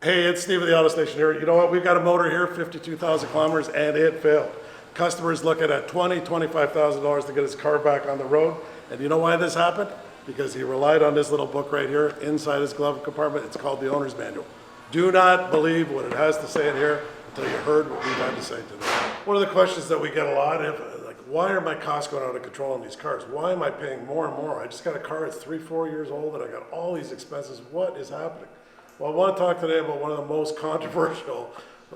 Hey, it's Steve at the Auto Station here. You know what? We've got a motor here, 52,000 kilometers, and it failed. Customer's looking at $25,000 to get his car back on the road. And you know why this happened? Because he relied on this little book right here inside his glove compartment. It's called the owner's manual. Do not believe what it has to say in here until you heard what we've had to say today. One of the questions that we get a lot is, like, why are my costs going out of control on these cars? Why am I paying more and more? I just got a car that's 3-4 years old and I got all these expenses. What is happening? Well, I want to talk today about one of the most controversial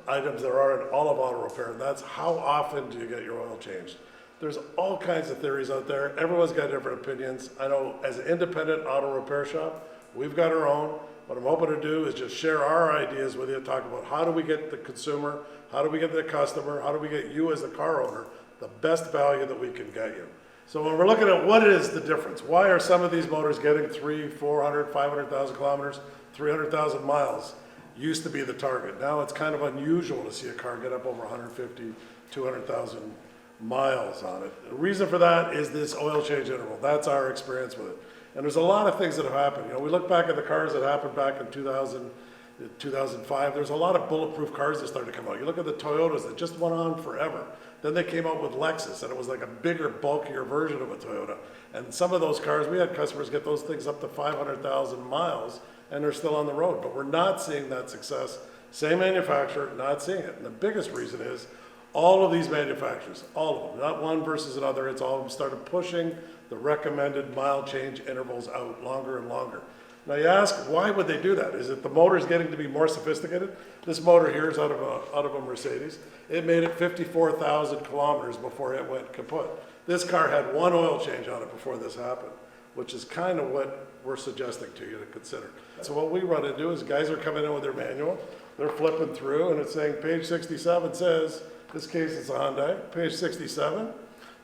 items there are in all of auto repair, and that's how often do you get your oil changed? There's all kinds of theories out there. Everyone's got different opinions. I know as an independent auto repair shop, we've got our own. What I'm hoping to do is just share our ideas with you, talk about how do we get the consumer, how do we get the customer, how do we get you as the car owner the best value that we can get you. So when we're looking at what is the difference, why are some of these motors getting 300, 400, 500,000 kilometers, 300,000 miles? Used to be the target. Now it's kind of unusual to see a car get up over 150, 200,000 miles on it. The reason for that is this oil change interval. That's our experience with it. And there's a lot of things that have happened. You know, we look back at the cars that happened back in 2005. There's a lot of bulletproof cars that started to come out. You look at the Toyotas that just went on forever. Then they came out with Lexus, and it was like a bigger, bulkier version of a Toyota. And some of those cars, we had customers get those things up to 500,000 miles, and they're still on the road. But we're not seeing that success. Same manufacturer, not seeing it. And the biggest reason is all of these manufacturers, all of them, not one versus another, it's all of them started pushing the recommended mile change intervals out longer and longer. Now you ask, why would they do that? Is it the motor's getting to be more sophisticated? This motor here is out of a Mercedes. It made it 54,000 kilometers before it went kaput. This car had one oil change on it before this happened, which is kind of what we're suggesting to you to consider. So what we run into is guys are coming in with their manual, they're flipping through, and it's saying page 67 says, this case it's a Hyundai, page 67,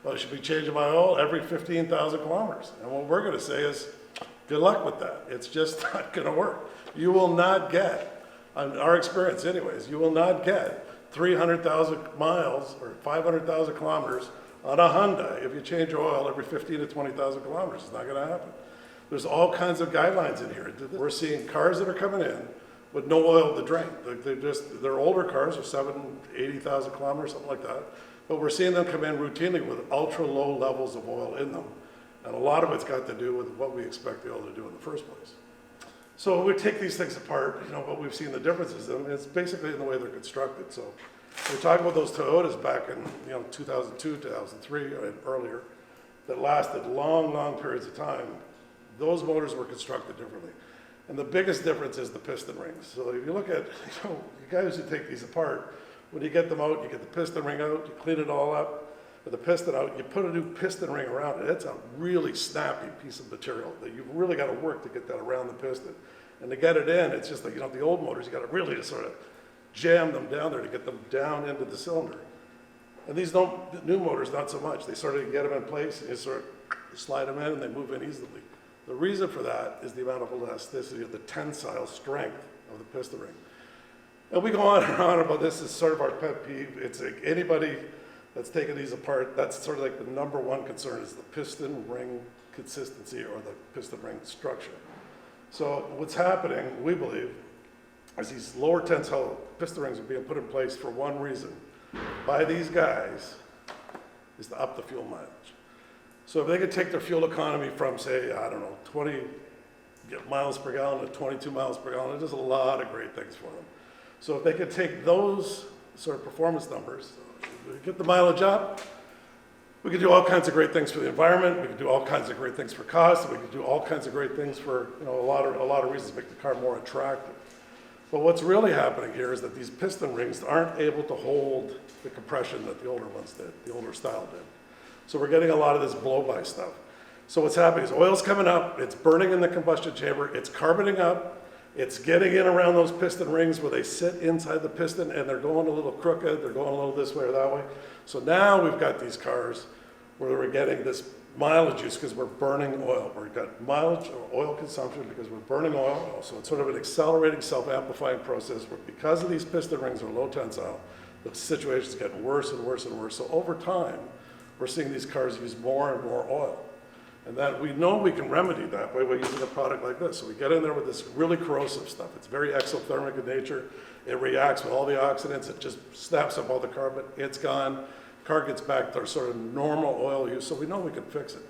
well, I should be changing my oil every 15,000 kilometers. And what we're gonna say is, good luck with that. It's just not gonna work. You will not get, on our experience anyways, you will not get 300,000 miles or 500,000 kilometers on a Hyundai if you change your oil every 15 to 20,000 kilometers. It's not gonna happen. There's all kinds of guidelines in here. We're seeing cars that are coming in with no oil to drain. They're older cars, they're 80,000 kilometers, something like that. But we're seeing them come in routinely with ultra low levels of oil in them. And a lot of it's got to do with what we expect the oil to do in the first place. So we take these things apart, you know, what we've seen the differences in, it's basically in the way they're constructed. So we're talking about those Toyotas back in, 2002, 2003, and earlier, that lasted long, long periods of time. Those motors were constructed differently. And the biggest difference is the piston rings. So if you look at, you guys who take these apart, when you get them out, you get the piston ring out, you clean it all up, with the piston out, you put a new piston ring around it. It's a really snappy piece of material that you've really got to work to get that around the piston. And to get it in, it's just like, the old motors, you got to really just sort of jam them down there to get them down into the cylinder. And these new motors, not so much. They sort of get them in place, and you sort of slide them in, and they move in easily. The reason for that is the amount of elasticity, of the tensile strength of the piston ring. And we go on and on about this. It's sort of our pet peeve. It's like anybody that's taken these apart, that's sort of like the number one concern is the piston ring consistency or the piston ring structure. So what's happening, we believe, is these lower tensile piston rings are being put in place for one reason by these guys, is to up the fuel mileage. So if they could take their fuel economy from, say, 20 miles per gallon to 22 miles per gallon, it does a lot of great things for them. So if they could take those sort of performance numbers, get the mileage up, we could do all kinds of great things for the environment, we could do all kinds of great things for cost, we could do all kinds of great things for a lot of reasons to make the car more attractive. But what's really happening here is that these piston rings aren't able to hold the compression that the older ones did, the older style did. So we're getting a lot of this blow-by stuff. So what's happening is oil's coming up, it's burning in the combustion chamber, it's carboning up, it's getting in around those piston rings where they sit inside the piston and they're going a little crooked, they're going a little this way or that way. So now we've got these cars where we're getting this mileage use because we're burning oil. We've got mileage or oil consumption because we're burning oil. So it's sort of an accelerating, self-amplifying process where because of these piston rings are low tensile, the situation's getting worse and worse and worse. So over time, we're seeing these cars use more and more oil. And that we know we can remedy that by using a product like this. So we get in there with this really corrosive stuff. It's very exothermic in nature. It reacts with all the oxidants. It just snaps up all the carbon. It's gone. Car gets back to our sort of normal oil use. So we know we can fix it.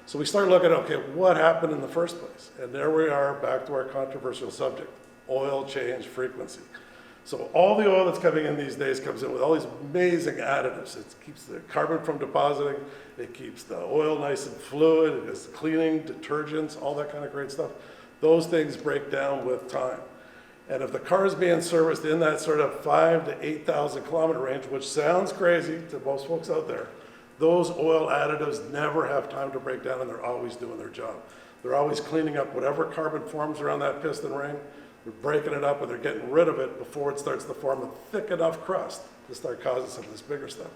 So we start looking at, okay, what happened in the first place? And there we are, back to our controversial subject, oil change frequency. So all the oil that's coming in these days comes in with all these amazing additives. It keeps the carbon from depositing. It keeps the oil nice and fluid. It has cleaning, detergents, all that kind of great stuff. Those things break down with time. And if the car is being serviced in that sort of 5,000 to 8,000 kilometer range, which sounds crazy to most folks out there, those oil additives never have time to break down, and they're always doing their job. They're always cleaning up whatever carbon forms around that piston ring. They're breaking it up and they're getting rid of it before it starts to form a thick enough crust to start causing some of this bigger stuff.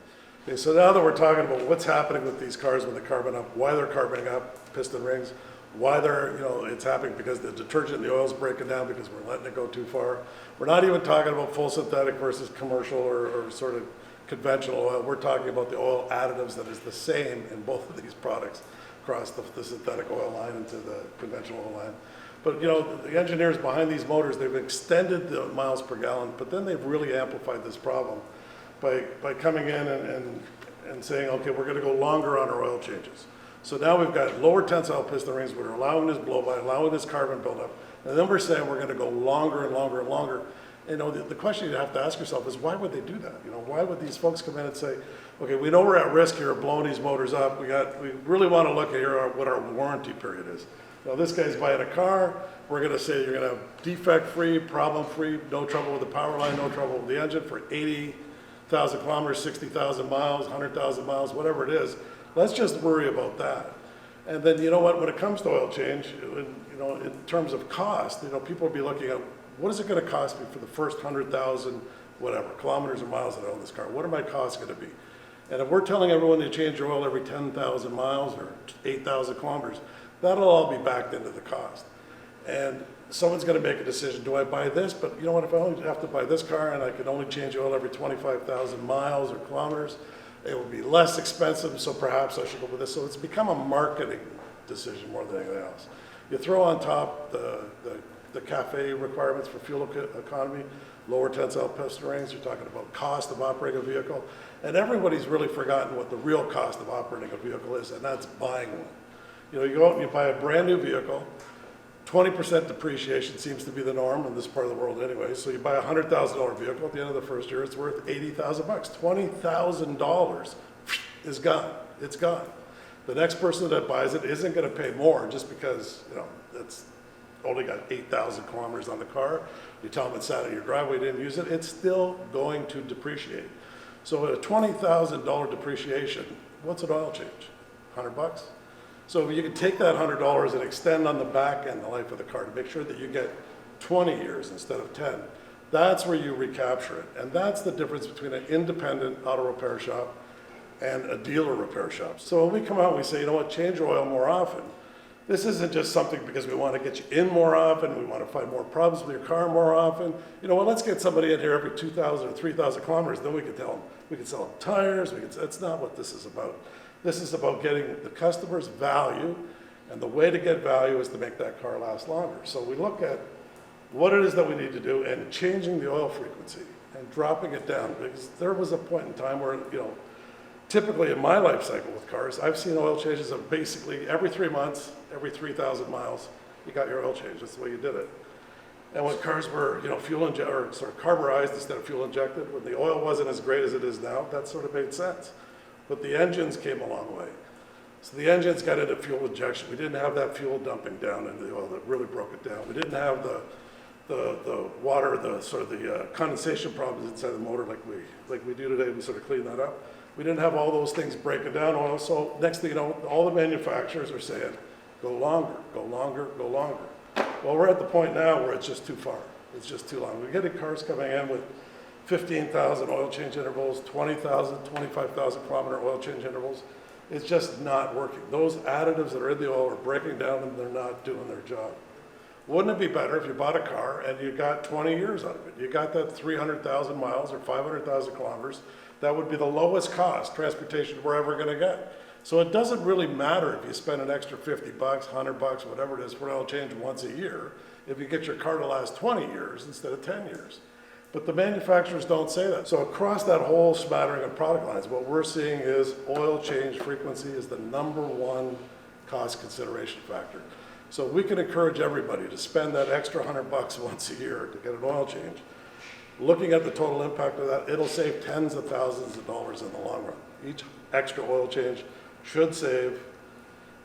Okay, so now that we're talking about what's happening with these cars when they carbon up, why they're carboning up piston rings, why they're, it's happening because the detergent in the oil is breaking down because we're letting it go too far. We're not even talking about full synthetic versus commercial or sort of conventional oil. We're talking about the oil additives that is the same in both of these products across the synthetic oil line into the conventional oil line. But the engineers behind these motors, they've extended the miles per gallon, but then they've really amplified this problem by coming in and saying, okay, we're gonna go longer on our oil changes. So now we've got lower tensile piston rings, we're allowing this blow by, allowing this carbon buildup, and then we're saying we're gonna go longer and longer and longer. The question you have to ask yourself is, why would they do that? Why would these folks come in and say, okay, we know we're at risk here of blowing these motors up, we really wanna look at here what our warranty period is. This guy's buying a car, we're gonna say you're gonna have defect-free, problem-free, no trouble with the power line, no trouble with the engine for 80,000 kilometers, 60,000 miles, 100,000 miles, whatever it is. Let's just worry about that. And then when it comes to oil change, in terms of cost, people will be looking at, what is it gonna cost me for the first 100,000, whatever, kilometers or miles that I own this car? What are my costs gonna be? And if we're telling everyone to change your oil every 10,000 miles or 8,000 kilometers, that'll all be backed into the cost. And someone's gonna make a decision, do I buy this? But if I only have to buy this car and I can only change oil every 25,000 miles or kilometers, it would be less expensive, so perhaps I should go with this. So it's become a marketing decision more than anything else. You throw on top the CAFE requirements for fuel economy, lower tensile piston rings, you're talking about cost of operating a vehicle, and everybody's really forgotten what the real cost of operating a vehicle is, and that's buying one. You go out and you buy a brand new vehicle, 20% depreciation seems to be the norm in this part of the world anyway. So you buy a $100,000 vehicle at the end of the first year, it's worth 80,000 bucks. $20,000 is gone, it's gone. The next person that buys it isn't gonna pay more just because, it's only got 8,000 kilometers on the car. You tell them it sat in your driveway, didn't use it, it's still going to depreciate. So at a $20,000 depreciation, what's an oil change? 100 bucks? So you can take that $100 and extend on the back end the life of the car to make sure that you get 20 years instead of 10. That's where you recapture it. And that's the difference between an independent auto repair shop and a dealer repair shop. So when we come out and we say, change your oil more often, this isn't just something because we want to get you in more often, we want to find more problems with your car more often. Let's get somebody in here every 2,000 or 3,000 kilometers, then we can tell them, we can sell them tires, that's not what this is about. This is about getting the customer's value, and the way to get value is to make that car last longer. So we look at what it is that we need to do and changing the oil frequency and dropping it down, because there was a point in time where, typically in my life cycle with cars, I've seen oil changes of basically every 3 months, every 3,000 miles, you got your oil change. That's the way you did it. And when cars were, fuel injected, or sort of carburized instead of fuel injected, when the oil wasn't as great as it is now, that sort of made sense. But the engines came a long way. So the engines got into fuel injection. We didn't have that fuel dumping down into the oil that really broke it down. We didn't have the water, the condensation problems inside the motor like we do today. We sort of clean that up. We didn't have all those things breaking down oil. So next thing you know, all the manufacturers are saying, go longer, go longer, go longer. Well, we're at the point now where it's just too far. It's just too long. We're getting cars coming in with 15,000 oil change intervals, 20,000, 25,000 kilometer oil change intervals. It's just not working. Those additives that are in the oil are breaking down and they're not doing their job. Wouldn't it be better if you bought a car and you got 20 years out of it? You got that 300,000 miles or 500,000 kilometers. That would be the lowest cost transportation we're ever gonna get. So it doesn't really matter if you spend an extra 50 bucks, 100 bucks, whatever it is for oil change once a year, if you get your car to last 20 years instead of 10 years. But the manufacturers don't say that. So across that whole smattering of product lines, what we're seeing is oil change frequency is the #1 cost consideration factor. So we can encourage everybody to spend that extra 100 bucks once a year to get an oil change. Looking at the total impact of that, it'll save tens of thousands of dollars in the long run. Each extra oil change should save,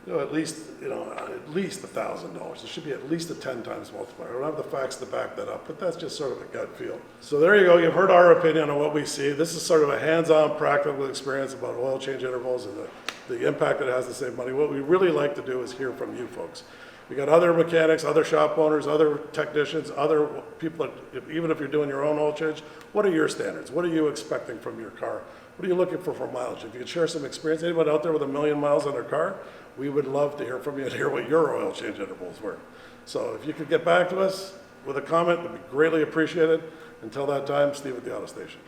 at least $1,000. It should be at least a 10 times multiplier. I don't have the facts to back that up, but that's just sort of a gut feel. So there you go. You've heard our opinion on what we see. This is sort of a hands-on practical experience about oil change intervals and the impact it has to save money. What we really like to do is hear from you folks. We got other mechanics, other shop owners, other technicians, other people, even if you're doing your own oil change, what are your standards? What are you expecting from your car? What are you looking for mileage? If you could share some experience, anyone out there with 1 million miles on their car, we would love to hear from you and hear what your oil change intervals were. So if you could get back to us with a comment, it would be greatly appreciated. Until that time, Steve at the Auto Station.